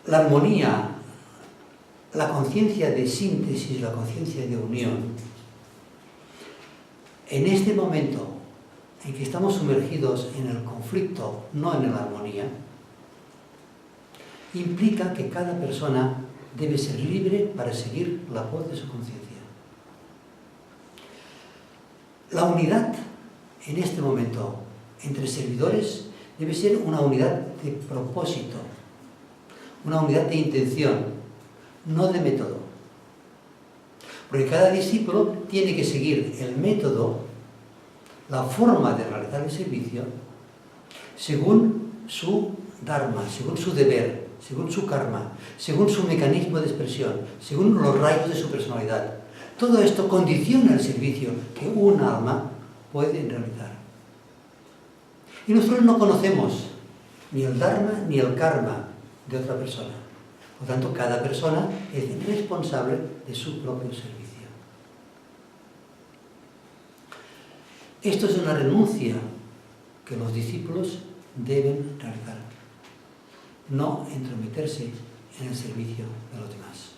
la armonía, la conciencia de síntesis, la conciencia de unión, en este momento en que estamos sumergidos en el conflicto, no en la armonía, implica que cada persona debe ser libre para seguir la voz de su conciencia. La unidad en este momento entre servidores debe ser una unidad de propósito, una unidad de intención, no de método. Porque cada discípulo tiene que seguir el método, la forma de realizar el servicio, según su dharma, según su deber, según su karma, según su mecanismo de expresión, según los rayos de su personalidad. Todo esto condiciona el servicio que un alma puede realizar. Y nosotros no conocemos ni el dharma ni el karma de otra persona. Por lo tanto, cada persona es responsable de su propio servicio. Esto es una renuncia que los discípulos deben realizar. No entrometerse en el servicio de los demás.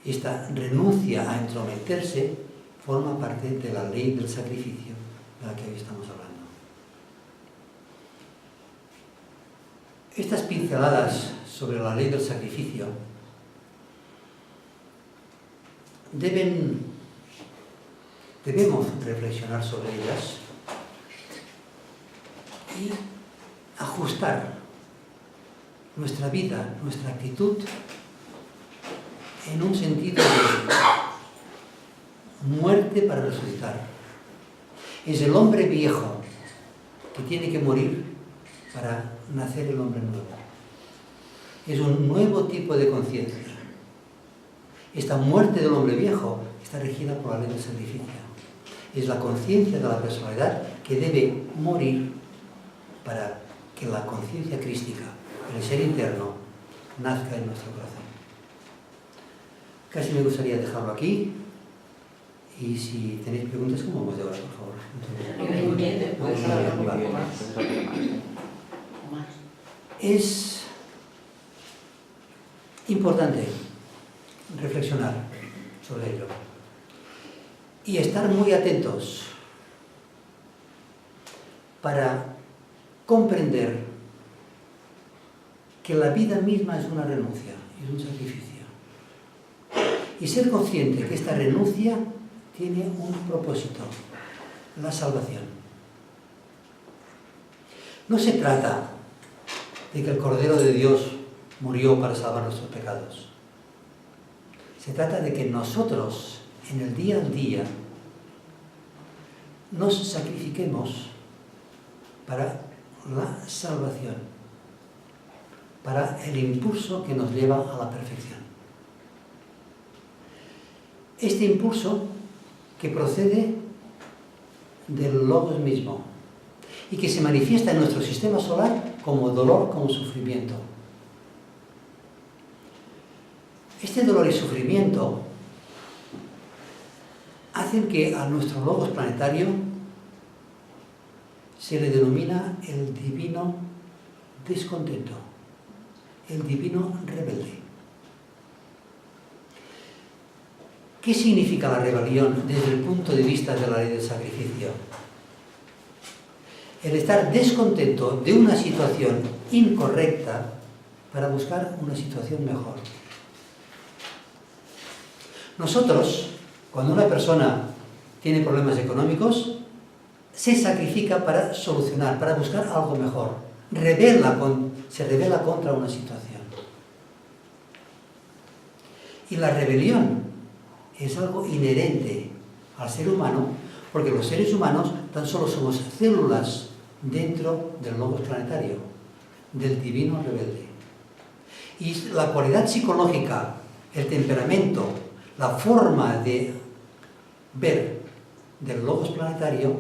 Esta renuncia a entrometerse forma parte de la ley del sacrificio de la que hoy estamos hablando. Estas pinceladas sobre la ley del sacrificio debemos reflexionar sobre ellas y ajustar nuestra vida, nuestra actitud en un sentido de muerte para resucitar. Es el hombre viejo que tiene que morir para nacer el hombre nuevo. Es un nuevo tipo de conciencia. Esta muerte del hombre viejo está regida por la ley del sacrificio. Es la conciencia de la personalidad que debe morir para que la conciencia crística, el ser interno, nazca en nuestro corazón. Casi me gustaría dejarlo aquí. Y si tenéis preguntas, ¿cómo vamos de hora, por favor? Es importante reflexionar sobre ello y estar muy atentos para comprender que la vida misma es una renuncia, es un sacrificio. Y ser consciente que esta renuncia tiene un propósito, la salvación. No se trata de que el Cordero de Dios murió para salvar nuestros pecados. Se trata de que nosotros, en el día a día, nos sacrifiquemos para la salvación, para el impulso que nos lleva a la perfección. Este impulso que procede del Logos mismo y que se manifiesta en nuestro sistema solar como dolor, como sufrimiento. Este dolor y sufrimiento hacen que a nuestro Logos planetario se le denomina el divino descontento, el divino rebelde. ¿Qué significa la rebelión desde el punto de vista de la ley del sacrificio? El estar descontento de una situación incorrecta para buscar una situación mejor. Nosotros, cuando una persona tiene problemas económicos, se sacrifica para solucionar, para buscar algo mejor. Se rebela contra una situación. Y la rebelión es algo inherente al ser humano, porque los seres humanos tan solo somos células dentro del logos planetario, del divino rebelde. Y la cualidad psicológica, el temperamento, la forma de ver del logos planetario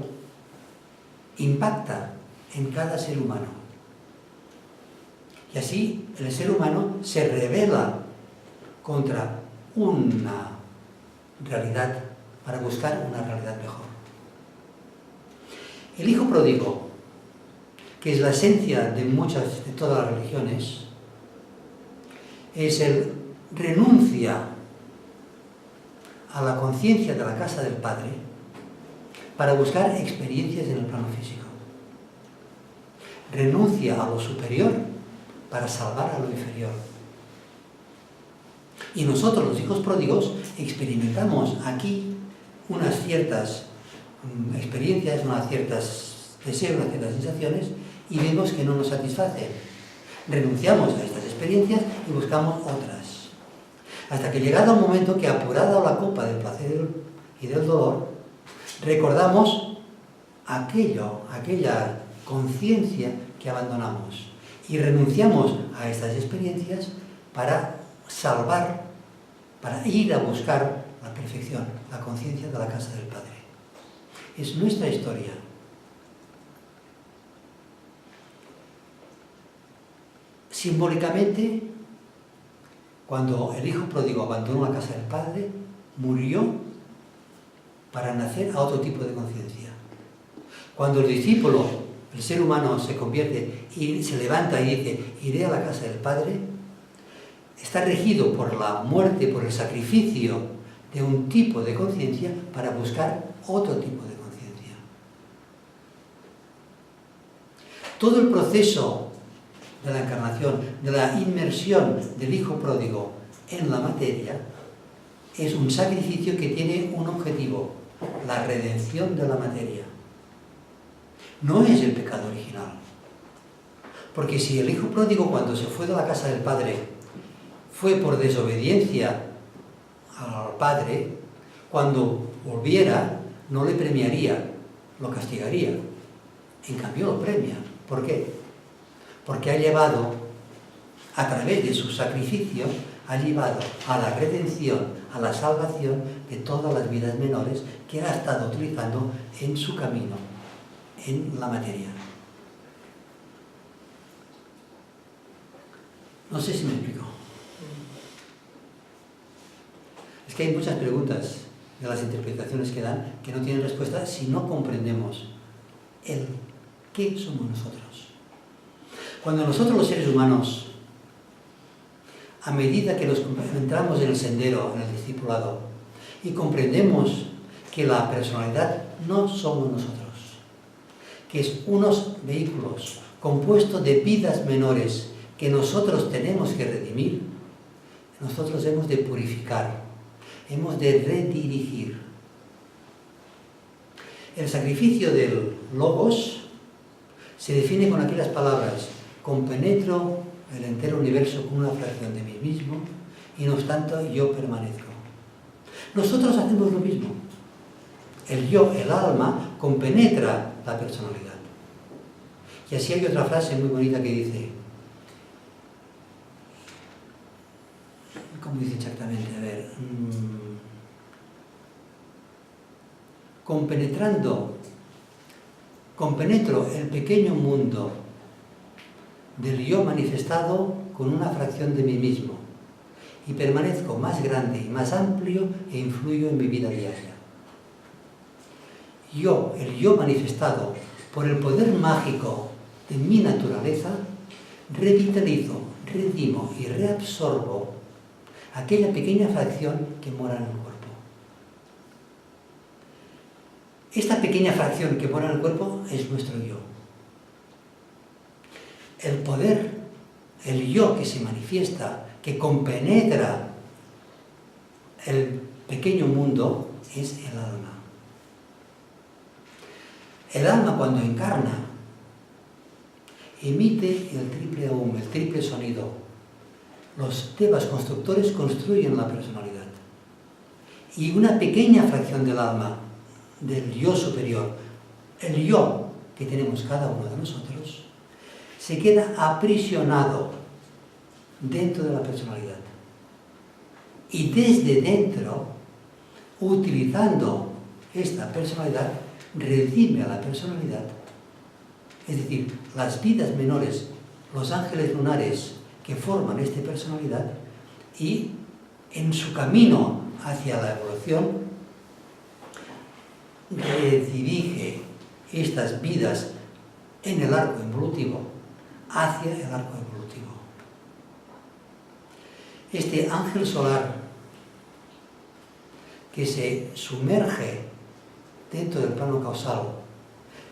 impacta en cada ser humano. Y así el ser humano se rebela contra una realidad para buscar una realidad mejor. El hijo pródigo, que es la esencia de todas las religiones, es el renuncia a la conciencia de la casa del Padre para buscar experiencias en el plano físico. Renuncia a lo superior para salvar a lo inferior. Y nosotros, los hijos pródigos, experimentamos aquí unas ciertas experiencias, unas ciertas deseos, unas ciertas sensaciones, y vemos que no nos satisfacen. Renunciamos a estas experiencias y buscamos otras. Hasta que llegado un momento que, apurada la copa del placer y del dolor, recordamos aquella conciencia que abandonamos y renunciamos a estas experiencias para salvar, para ir a buscar la perfección, la conciencia de la casa del Padre. Es nuestra historia. Simbólicamente, cuando el hijo pródigo abandonó la casa del Padre, murió para nacer a otro tipo de conciencia. Cuando el discípulo, el ser humano, se convierte y se levanta y dice, iré a la casa del Padre, está regido por la muerte, por el sacrificio de un tipo de conciencia para buscar otro tipo de conciencia. Todo el proceso de la encarnación, de la inmersión del hijo pródigo en la materia, es un sacrificio que tiene un objetivo, la redención de la materia. No es el pecado original. Porque si el hijo pródigo, cuando se fue de la casa del Padre, fue por desobediencia al Padre, cuando volviera, no le premiaría, lo castigaría. En cambio lo premia. ¿Por qué? Porque ha llevado, a través de su sacrificio, ha llevado a la redención, a la salvación de todas las vidas menores que él ha estado utilizando en su camino, en la materia. No sé si me explico. Es que hay muchas preguntas de las interpretaciones que dan que no tienen respuesta si no comprendemos el qué somos nosotros. Cuando nosotros los seres humanos, a medida que nos entramos en el sendero, en el discipulado, y comprendemos que la personalidad no somos nosotros, que es unos vehículos compuestos de vidas menores que nosotros tenemos que redimir, nosotros hemos de purificar, hemos de redirigir. El sacrificio del Logos se define con aquellas palabras: compenetro el entero universo con una fracción de mí mismo y no obstante yo permanezco. Nosotros hacemos lo mismo. El yo, el alma, compenetra la personalidad. Y así hay otra frase muy bonita que dice, ¿cómo dice exactamente? A ver, compenetro el pequeño mundo del yo manifestado con una fracción de mí mismo y permanezco más grande y más amplio e influyo en mi vida diaria. Yo, el yo manifestado por el poder mágico de mi naturaleza, revitalizo, redimo y reabsorbo aquella pequeña fracción que mora en el cuerpo. Esta pequeña fracción que mora en el cuerpo es nuestro yo. El poder, el yo que se manifiesta, que compenetra el pequeño mundo, es el alma. El alma, cuando encarna, emite el triple aum, el triple sonido. Los devas constructores construyen la personalidad. Y una pequeña fracción del alma, del yo superior, el yo que tenemos cada uno de nosotros, se queda aprisionado dentro de la personalidad. Y desde dentro, utilizando esta personalidad, redime a la personalidad. Es decir, las vidas menores, los ángeles lunares que forman esta personalidad, y en su camino hacia la evolución, redirige estas vidas en el arco involutivo hacia el arco evolutivo. Este ángel solar que se sumerge dentro del plano causal,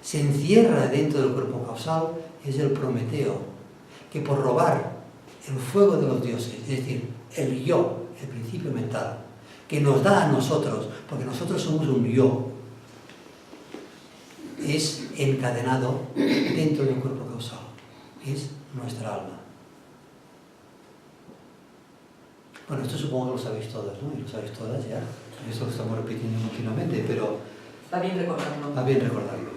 se encierra dentro del cuerpo causal, es el Prometeo, que por robar el fuego de los dioses, es decir, el yo, el principio mental, que nos da a nosotros, porque nosotros somos un yo, es encadenado dentro del cuerpo causal, es nuestra alma. Bueno, esto supongo que lo sabéis todas, ¿no? Y lo sabéis todas ya. Esto lo estamos repitiendo continuamente, pero va bien recordarlo. Va bien recordarlo.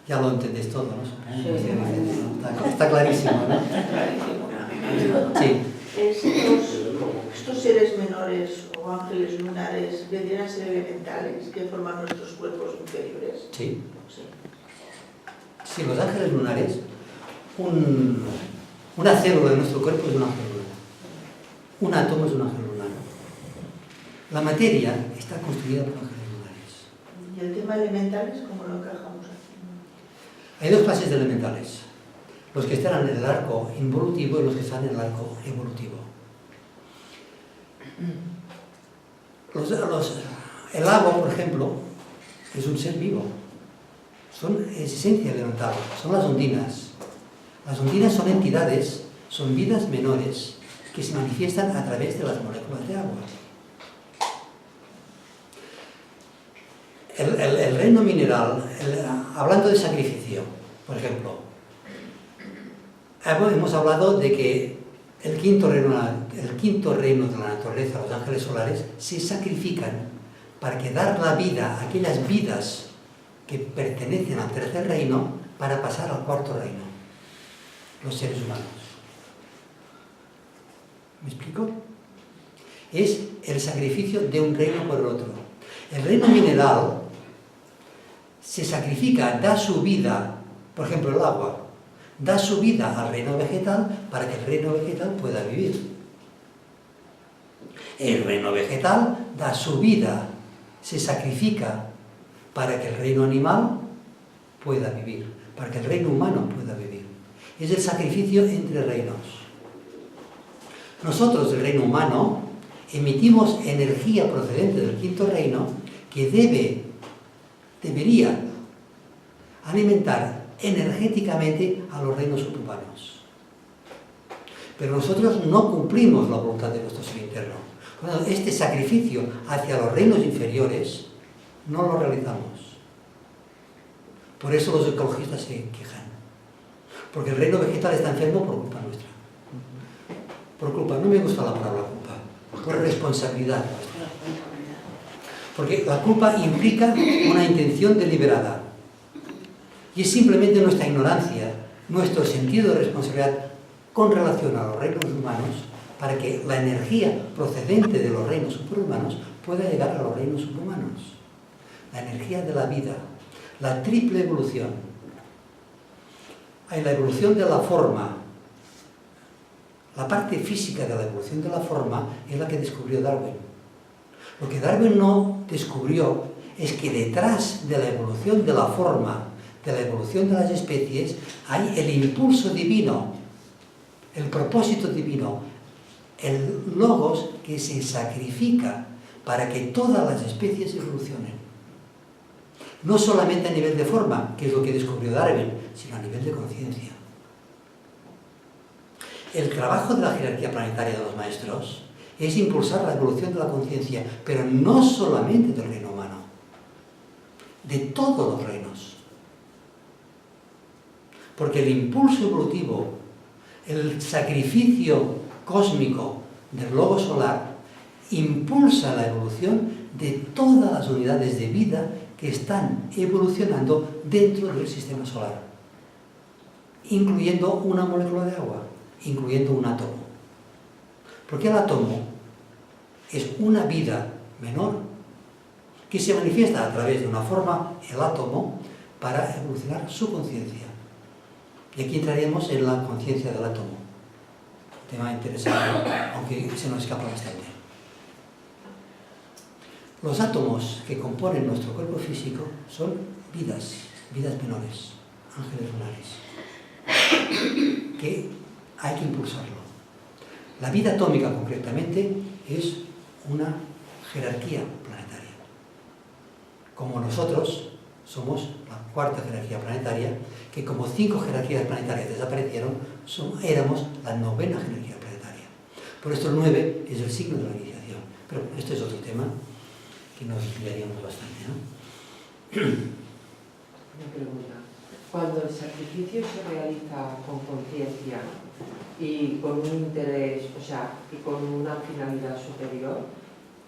Ya lo entendéis todo, ¿no? Sí. Está clarísimo, ¿no? Sí. Estos seres menores o ángeles lunares vendrían a ser elementales que forman nuestros cuerpos inferiores. Sí. Sí. Sí, los ángeles lunares, una célula de nuestro cuerpo es un ángel lunar. Un átomo es un ángel lunar. La materia está construida por ángeles lunares. ¿Y el tema elementales cómo lo encajamos aquí? Hay dos clases de elementales. Los que están en el arco involutivo y los que están en el arco evolutivo. El agua, por ejemplo, es un ser vivo. Es esencia elemental. Son las ondinas. Las ondinas son entidades, son vidas menores que se manifiestan a través de las moléculas de agua. El reino mineral, hablando de sacrificio, por ejemplo, hemos hablado de que el quinto reino de la naturaleza, los ángeles solares, se sacrifican para que dar la vida a aquellas vidas que pertenecen al tercer reino para pasar al cuarto reino, los seres humanos. ¿Me explico? Es el sacrificio de un reino por el otro. El reino mineral se sacrifica, da su vida, por ejemplo el agua, da su vida al reino vegetal para que el reino vegetal pueda vivir. El reino vegetal da su vida, se sacrifica para que el reino animal pueda vivir, para que el reino humano pueda vivir. Es el sacrificio entre reinos. Nosotros, del reino humano, emitimos energía procedente del quinto reino que debería alimentar energéticamente a los reinos subhumanos. Pero nosotros no cumplimos la voluntad de nuestro ser interno. Este sacrificio hacia los reinos inferiores no lo realizamos. Por eso los ecologistas se quejan. Porque el reino vegetal está enfermo por culpa nuestra. Por culpa, no me gusta la palabra culpa, por responsabilidad nuestra. Porque la culpa implica una intención deliberada. Y es simplemente nuestra ignorancia, nuestro sentido de responsabilidad con relación a los reinos humanos, para que la energía procedente de los reinos superhumanos pueda llegar a los reinos subhumanos. La energía de la vida, la triple evolución. Hay la evolución de la forma. La parte física de la evolución de la forma es la que descubrió Darwin. Lo que Darwin no descubrió es que detrás de la evolución de la forma, de la evolución de las especies, hay el impulso divino, el propósito divino, el logos que se sacrifica para que todas las especies evolucionen. No solamente a nivel de forma, que es lo que descubrió Darwin, sino a nivel de conciencia. El trabajo de la jerarquía planetaria de los maestros es impulsar la evolución de la conciencia, pero no solamente del reino humano, de todos los reinos. Porque el impulso evolutivo, el sacrificio cósmico del globo solar, impulsa la evolución de todas las unidades de vida que están evolucionando dentro del sistema solar, incluyendo una molécula de agua, incluyendo un átomo. Porque el átomo es una vida menor que se manifiesta a través de una forma, el átomo, para evolucionar su conciencia. Y aquí entraremos en la conciencia del átomo. Tema interesante, aunque se nos escapa bastante. Los átomos que componen nuestro cuerpo físico son vidas menores, ángeles lunares, que hay que impulsarlo. La vida atómica, concretamente, es una jerarquía planetaria. Como nosotros somos la cuarta jerarquía planetaria, que como 5 jerarquías planetarias desaparecieron, éramos la 9ª jerarquía planetaria. Por esto el 9 es el signo de la iniciación. Pero esto es otro tema que nos desviaríamos bastante, ¿no? Una pregunta. Cuando el sacrificio se realiza con conciencia y con un interés, o sea, y con una finalidad superior,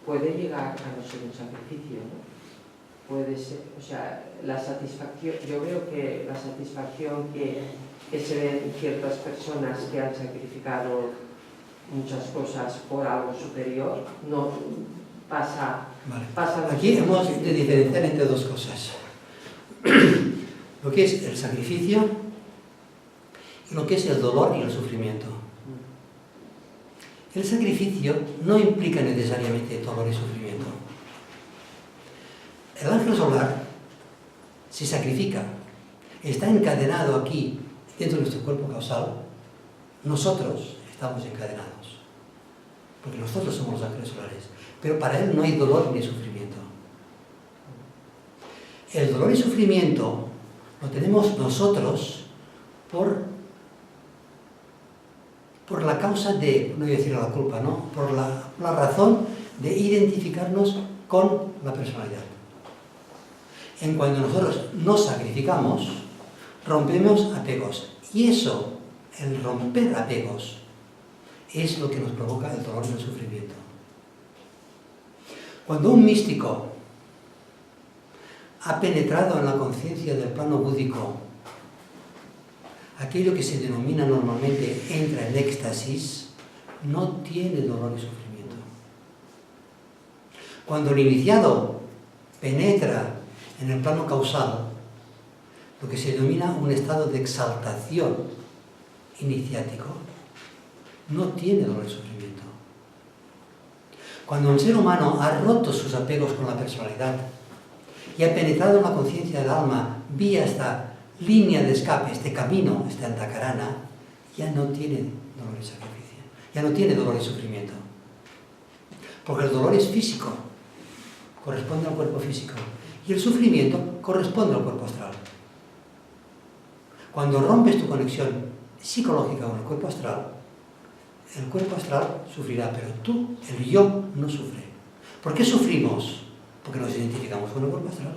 puede llegar a no ser un sacrificio, ¿no? Puede ser, o sea, la satisfacción, yo veo que la satisfacción que se ve en ciertas personas que han sacrificado muchas cosas por algo superior, no pasa... Vale. pasa Aquí hemos de diferenciar entre dos cosas. Lo que es el sacrificio y lo que es el dolor y el sufrimiento. El sacrificio no implica necesariamente dolor y sufrimiento. El ángel solar se sacrifica, está encadenado aquí dentro de nuestro cuerpo causal. Nosotros estamos encadenados, porque nosotros somos los ángeles solares, pero para él no hay dolor ni sufrimiento. El dolor y sufrimiento lo tenemos nosotros por la causa de, no voy a decir la culpa, ¿no? Por la razón de identificarnos con la personalidad. En cuanto nosotros nos sacrificamos, rompemos apegos. Y eso, el romper apegos, es lo que nos provoca el dolor y el sufrimiento. Cuando un místico ha penetrado en la conciencia del plano búdico, aquello que se denomina normalmente entra en éxtasis, no tiene dolor y sufrimiento. Cuando el iniciado penetra en el plano causal, lo que se denomina un estado de exaltación iniciático, no tiene dolor y sufrimiento. Cuando un ser humano ha roto sus apegos con la personalidad y ha penetrado en la conciencia del alma vía esta línea de escape, este camino, esta antakarana, ya no tiene dolor y sacrificio, ya no tiene dolor y sufrimiento. Porque el dolor es físico, corresponde al cuerpo físico, y el sufrimiento corresponde al cuerpo astral. Cuando rompes tu conexión psicológica con el cuerpo astral sufrirá, pero tú, el yo, no sufre. ¿Por qué sufrimos? Porque nos identificamos con el cuerpo astral.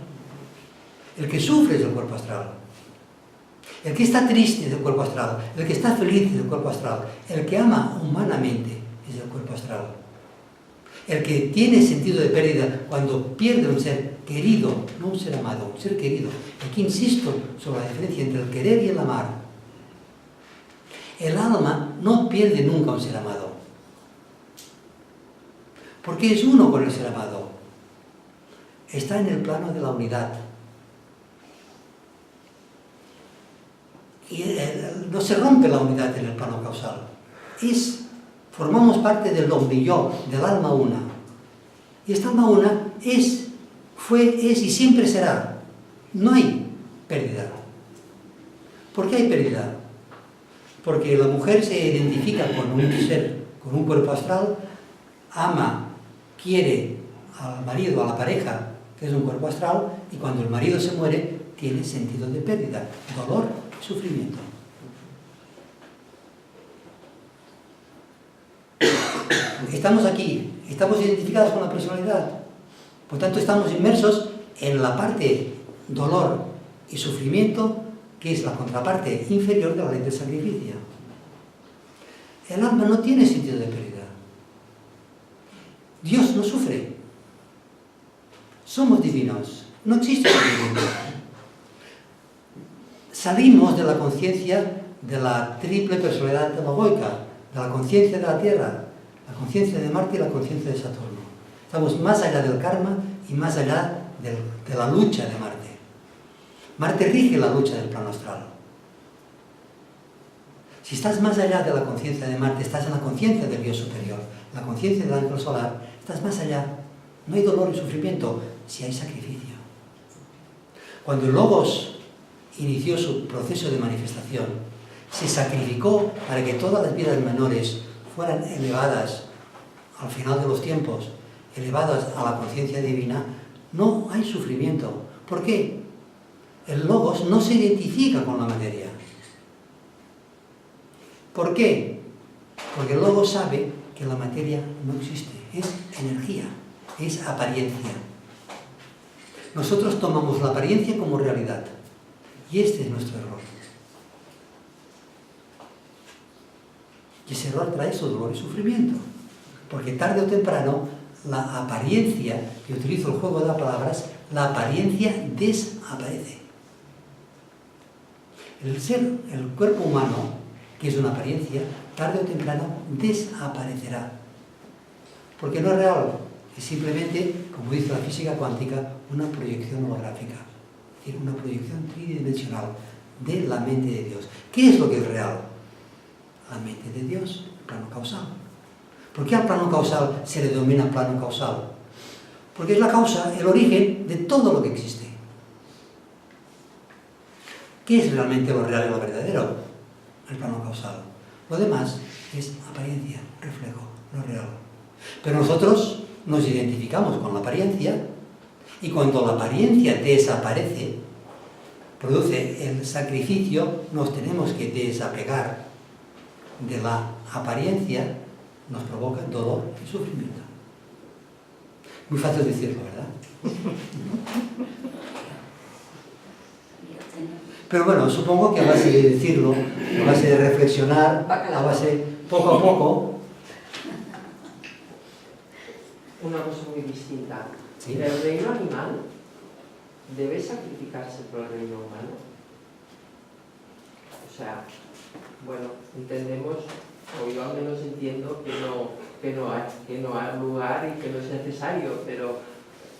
El que sufre es el cuerpo astral. El que está triste es el cuerpo astral. El que está feliz es el cuerpo astral. El que ama humanamente es el cuerpo astral. El que tiene sentido de pérdida cuando pierde un ser querido, no un ser amado, un ser querido. Aquí insisto sobre la diferencia entre el querer y el amar. El alma no pierde nunca un ser amado, porque es uno con el ser amado. Está en el plano de la unidad. Y no se rompe la unidad en el plano causal. Formamos parte del omni-yo, del alma una. Y esta alma una es, fue, es y siempre será. No hay pérdida. ¿Por qué hay pérdida? Porque la mujer se identifica con un ser, con un cuerpo astral, ama, quiere al marido, a la pareja, que es un cuerpo astral, y cuando el marido se muere, tiene sentido de pérdida, dolor y sufrimiento. Estamos aquí, estamos identificados con la personalidad, por tanto estamos inmersos en la parte dolor y sufrimiento, que es la contraparte inferior de la ley del sacrificio. El alma no tiene sentido de pérdida. Dios no sufre. Somos divinos. No existe sufrimiento. Salimos de la conciencia de la triple personalidad telogoica, de la conciencia de la Tierra, la conciencia de Marte y la conciencia de Saturno. Estamos más allá del karma y más allá de la lucha de Marte. Marte rige la lucha del plano astral. Si estás más allá de la conciencia de Marte, estás en la conciencia del Dios superior, la conciencia del ángel solar, estás más allá, No hay dolor y sufrimiento si hay sacrificio. Cuando el Logos inició su proceso de manifestación, se sacrificó para que todas las vidas menores fueran elevadas al final de los tiempos, elevadas a la conciencia divina. No hay sufrimiento. ¿Por qué? El Logos no se identifica con la materia. ¿Por qué? Porque el Logos sabe que la materia no existe, es energía, es apariencia. Nosotros tomamos la apariencia como realidad, y este es nuestro error. Y ese error trae su dolor y sufrimiento, porque tarde o temprano la apariencia, y utilizo el juego de palabras, la apariencia desaparece. El cuerpo humano, que es una apariencia, tarde o temprano desaparecerá. Porque no es real, es simplemente, como dice la física cuántica, una proyección holográfica. Es decir, una proyección tridimensional de la mente de Dios. ¿Qué es lo que es real? La mente de Dios, el plano causal. ¿Por qué al plano causal se le denomina plano causal? Porque es la causa, el origen de todo lo que existe. ¿Qué es realmente lo real y lo verdadero? El plano causal. Lo demás es apariencia, reflejo, lo real. Pero nosotros nos identificamos con la apariencia, y cuando la apariencia desaparece, produce el sacrificio, nos tenemos que desapegar de la apariencia, nos provoca dolor y sufrimiento. Muy fácil decirlo, ¿verdad? Pero bueno, supongo que a base de decirlo, a base de reflexionar, a base poco a poco. Una cosa muy distinta. ¿Sí? ¿El reino animal debe sacrificarse por el reino humano? O sea, bueno, entendemos, o yo al menos entiendo que no hay lugar y que no es necesario, pero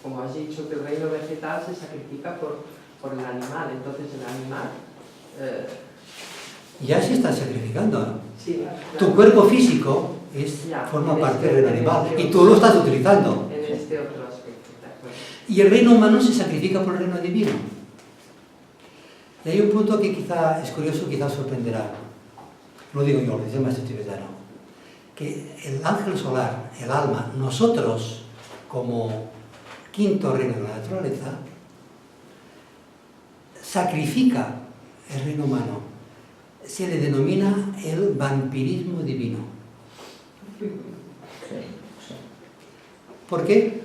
como has dicho que el reino vegetal se sacrifica por el animal, entonces el animal... Ya se está sacrificando, ¿no? Sí, Tu cuerpo físico forma parte del reino animal y tú lo estás utilizando. En este otro aspecto, ¿de acuerdo? Y el reino humano se sacrifica por el reino divino. Y hay un punto que quizá es curioso, quizá sorprenderá. Lo digo yo, lo dice el maestro tibetano. Que el ángel solar, el alma, nosotros, como quinto reino de la naturaleza, sacrifica el reino humano. Se le denomina el vampirismo divino. ¿Por qué?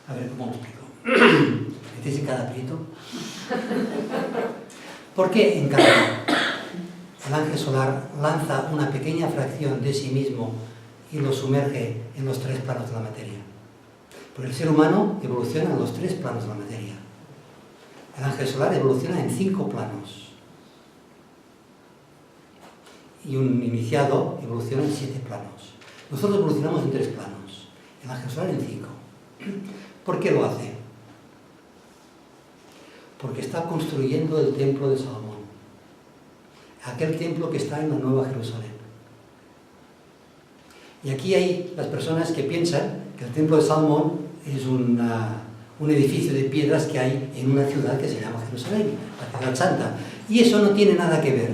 A ver, ¿cómo lo explico? ¿Metéis en cada aprieto? ¿Por qué encarna? El ángel solar lanza una pequeña fracción de sí mismo y lo sumerge en los tres planos de la materia. Porque el ser humano evoluciona en los tres planos de la materia. El ángel solar evoluciona en 5 planos. Y un iniciado evoluciona en 7 planos. Nosotros evolucionamos en 3 planos. El ángel solar en 5. ¿Por qué lo hace? Porque está construyendo el templo de Salomón. Aquel templo que está en la Nueva Jerusalén. Y aquí hay las personas que piensan que el templo de Salomón es un edificio de piedras que hay en una ciudad que se llama Jerusalén, la ciudad santa. Y eso no tiene nada que ver,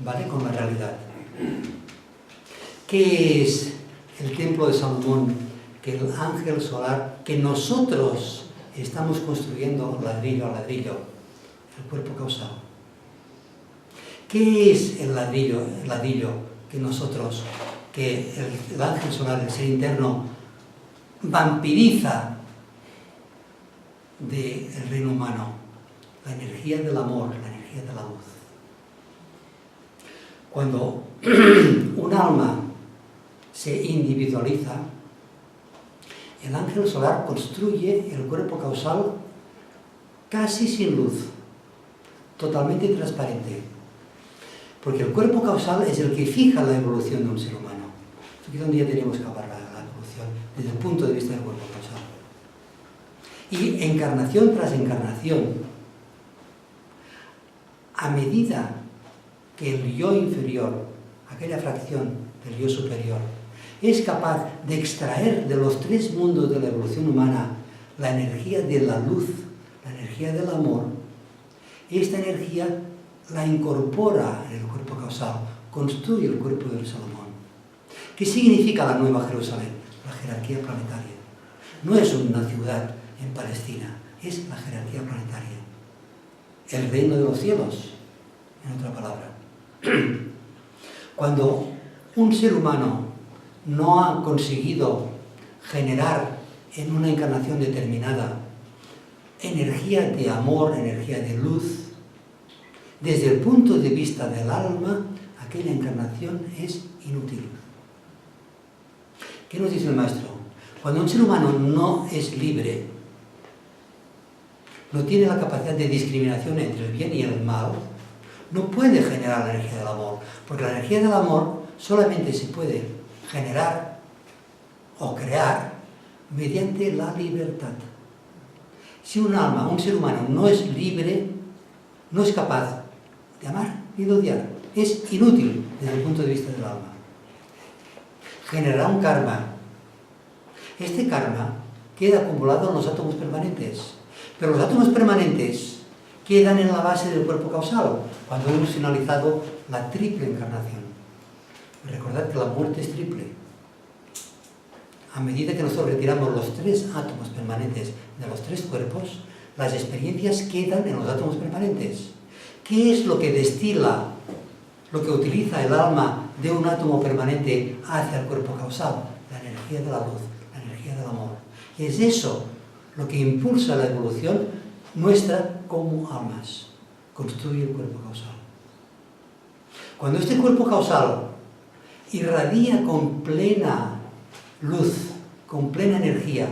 ¿vale?, con la realidad. ¿Qué es el templo de Salomón? Que el ángel solar, que nosotros estamos construyendo ladrillo a ladrillo, el cuerpo causal. ¿Qué es el ladrillo que nosotros, que el ángel solar, el ser interno, vampiriza del reino humano? La energía del amor, la energía de la luz. Cuando un alma se individualiza, el ángel solar construye el cuerpo causal casi sin luz, totalmente transparente. Porque el cuerpo causal es el que fija la evolución de un ser humano. Aquí es donde ya tenemos que hablar la evolución desde el punto de vista del cuerpo causal. Y encarnación tras encarnación, a medida que el yo inferior, aquella fracción del yo superior, es capaz de extraer de los tres mundos de la evolución humana la energía de la luz, la energía del amor, esta energía la incorpora en el cuerpo causal, construye el cuerpo del Salomón. ¿Qué significa la Nueva Jerusalén? La jerarquía planetaria. No es una ciudad en Palestina, es la jerarquía planetaria. El reino de los cielos, en otra palabra. Cuando un ser humano no ha conseguido generar en una encarnación determinada energía de amor, energía de luz, desde el punto de vista del alma, aquella encarnación es inútil. ¿Qué nos dice el maestro? Cuando un ser humano no es libre, no tiene la capacidad de discriminación entre el bien y el mal, no puede generar la energía del amor, porque la energía del amor solamente se puede generar o crear mediante la libertad. Si un alma, un ser humano no es libre, no es capaz de amar ni de odiar, es inútil desde el punto de vista del alma. Generará un karma. Este karma queda acumulado en los átomos permanentes, pero los átomos permanentes quedan en la base del cuerpo causal, cuando hemos finalizado la triple encarnación. Recordad que la muerte es triple. A medida que nosotros retiramos los tres átomos permanentes de los tres cuerpos, las experiencias quedan en los átomos permanentes. ¿Qué es lo que destila, lo que utiliza el alma de un átomo permanente hacia el cuerpo causal? La energía de la luz, la energía del amor. Y es eso lo que impulsa la evolución nuestra como almas. Construye el cuerpo causal. Cuando este cuerpo causal irradia con plena luz, con plena energía,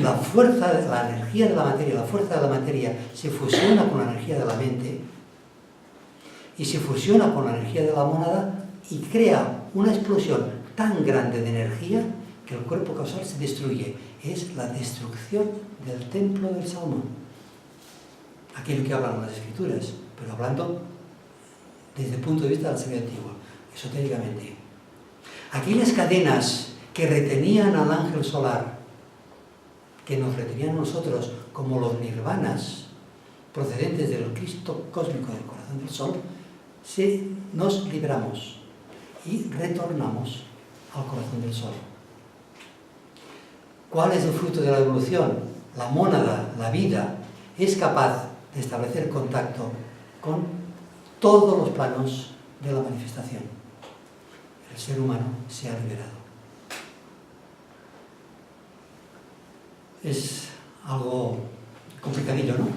la fuerza, la energía de la materia, la fuerza de la materia se fusiona con la energía de la mente y se fusiona con la energía de la mónada y crea una explosión tan grande de energía que el cuerpo causal se destruye. Es la destrucción del templo del Salomón. Aquello que hablan las escrituras, pero hablando desde el punto de vista del saber antiguo, esotéricamente. Aquellas cadenas que retenían al ángel solar, que nos retenían a nosotros como los nirvanas procedentes del Cristo cósmico del corazón del sol, nos liberamos y retornamos al corazón del sol. ¿Cuál es el fruto de la evolución? La mónada, la vida, es capaz de establecer contacto con todos los planos de la manifestación. El ser humano se ha liberado. Es algo complicadillo, ¿no?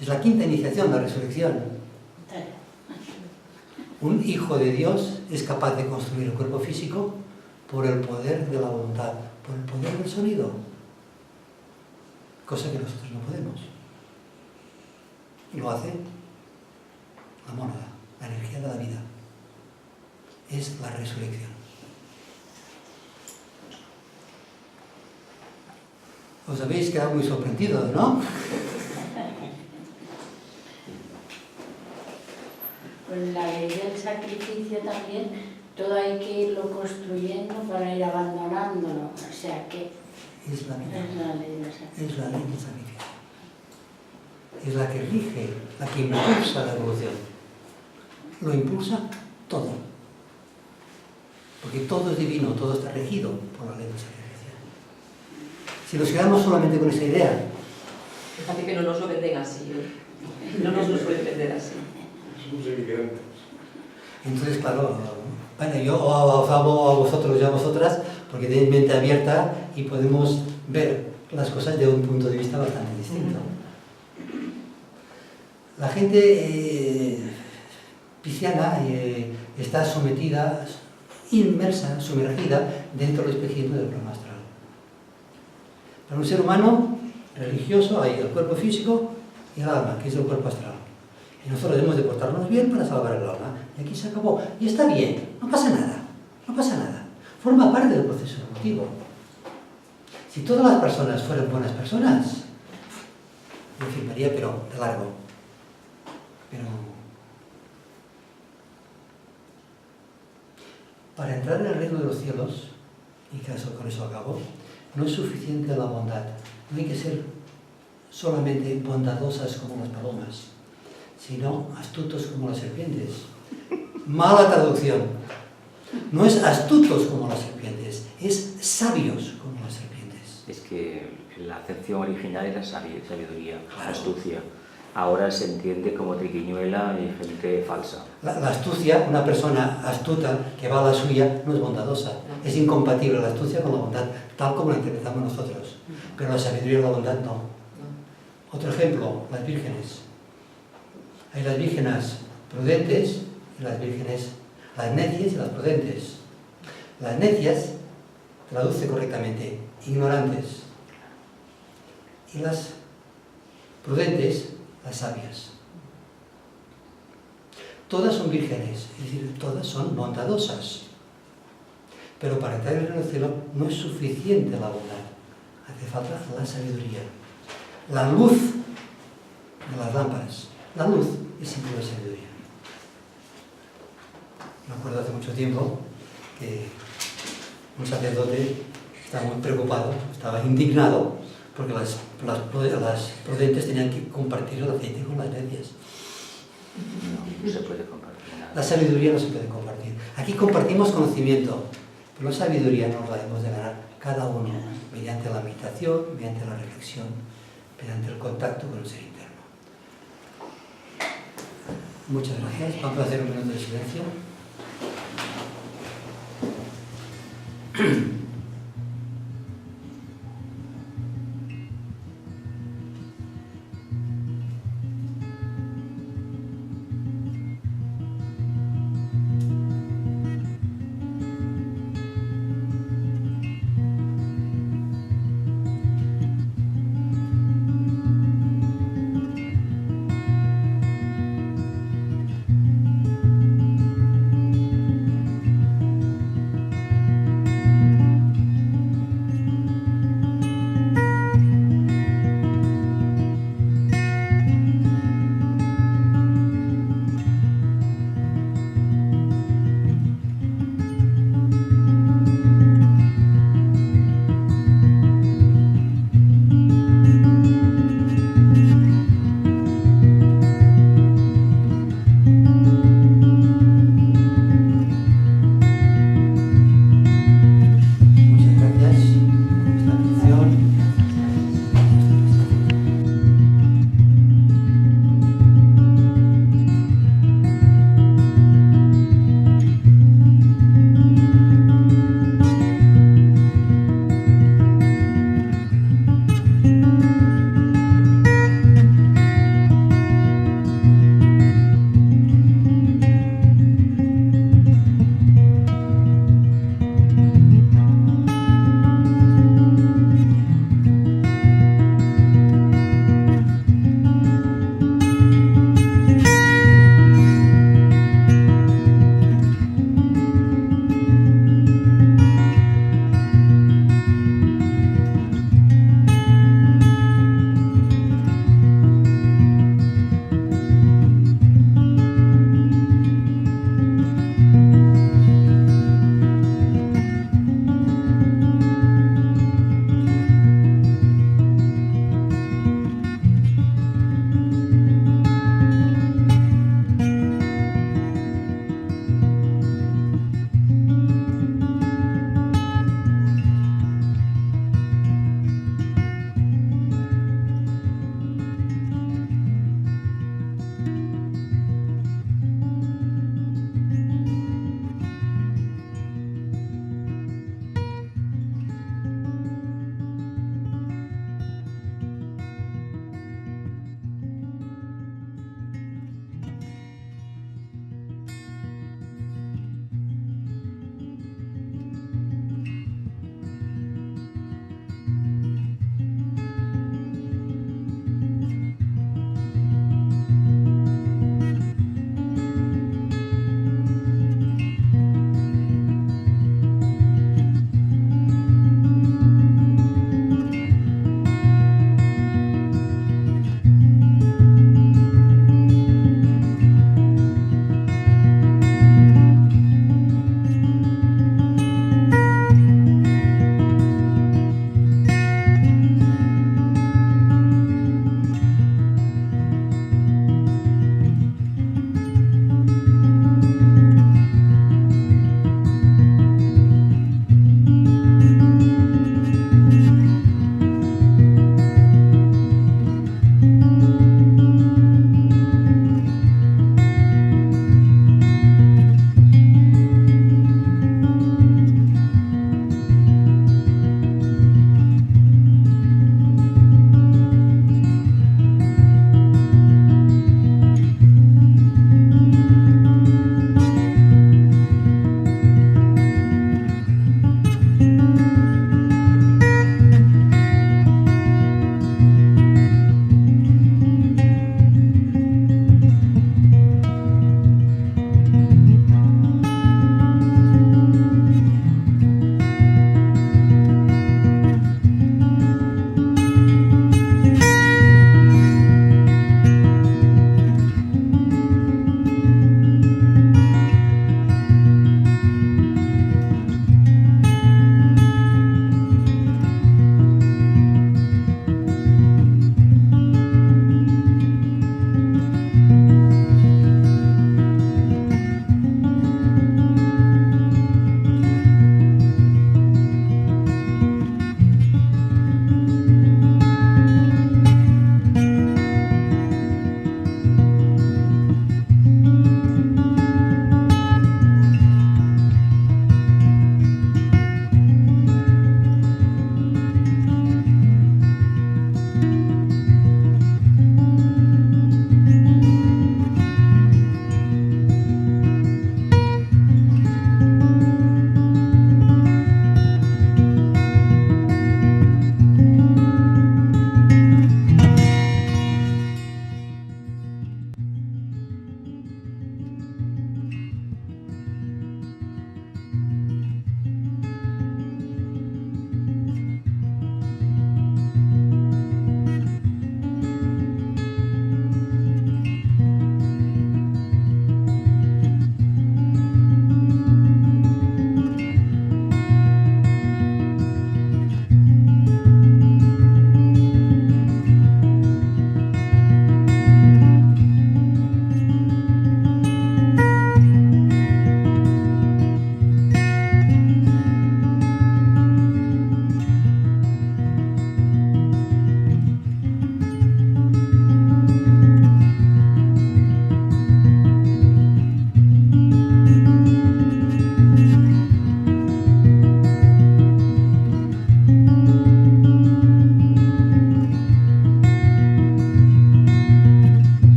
Es la quinta iniciación, la resurrección. Un hijo de Dios es capaz de construir el cuerpo físico por el poder de la voluntad, por el poder del sonido, cosa que nosotros no podemos. Y lo hace la mónada, la energía de la vida. Es la resurrección. Os habéis quedado muy sorprendidos, ¿no? Pues la ley del sacrificio también, todo hay que irlo construyendo para ir abandonándolo. O sea que Es la vida. es la ley del sacrificio. Es la ley del sacrificio. Es la que rige, la que impulsa la evolución. Lo impulsa todo. Porque todo es divino, todo está regido por la ley del sacrificio. Si nos quedamos solamente con esa idea, Fíjate que no nos lo venden así, ¿eh? No nos lo suelen vender así. Somos inmigrantes. entonces, claro, bueno, yo os amo a vosotros y a vosotras porque tenéis mente abierta y podemos ver las cosas de un punto de vista bastante distinto. La gente pisciana está sometida, inmersa, sumergida dentro del espejismo del plano astral. Para un ser humano religioso hay el cuerpo físico y el alma, que es el cuerpo astral. Y nosotros debemos de portarnos bien para salvar el alma. Y aquí se acabó. Y está bien, no pasa nada, no pasa nada. Forma parte del proceso evolutivo. Si todas las personas fueran buenas personas, yo firmaría, pero de largo. Pero Para entrar en el reino de los cielos, y con eso acabo, no es suficiente la bondad. No hay que ser solamente bondadosas como las palomas, sino astutos como las serpientes. Mala traducción. No es astutos como las serpientes, es sabios como las serpientes. Es que la acepción original era sabiduría, Claro. astucia. Ahora se entiende como triquiñuela y gente falsa. La astucia, una persona astuta que va a la suya, no es bondadosa. Es incompatible la astucia con la bondad, tal como la interpretamos nosotros. Pero la sabiduría y la bondad no. Otro ejemplo, las vírgenes. Hay las vírgenes prudentes y las vírgenes, las necias y las prudentes. Las necias traduce correctamente ignorantes y las prudentes, las sabias. Todas son vírgenes, es decir, todas son bondadosas. Pero para entrar en el reino del cielo no es suficiente la bondad, hace falta la sabiduría. La luz de las lámparas. La luz es símbolo de sabiduría. Me acuerdo hace mucho tiempo que un sacerdote estaba muy preocupado, estaba indignado, porque las prudentes tenían que compartir el aceite con las necias. No se puede compartir nada. La sabiduría no se puede compartir. Aquí compartimos conocimiento, pero la sabiduría nos la hemos de ganar cada uno mediante la meditación, mediante la reflexión, mediante el contacto con el ser interno. Muchas gracias. Vamos a hacer un minuto de silencio.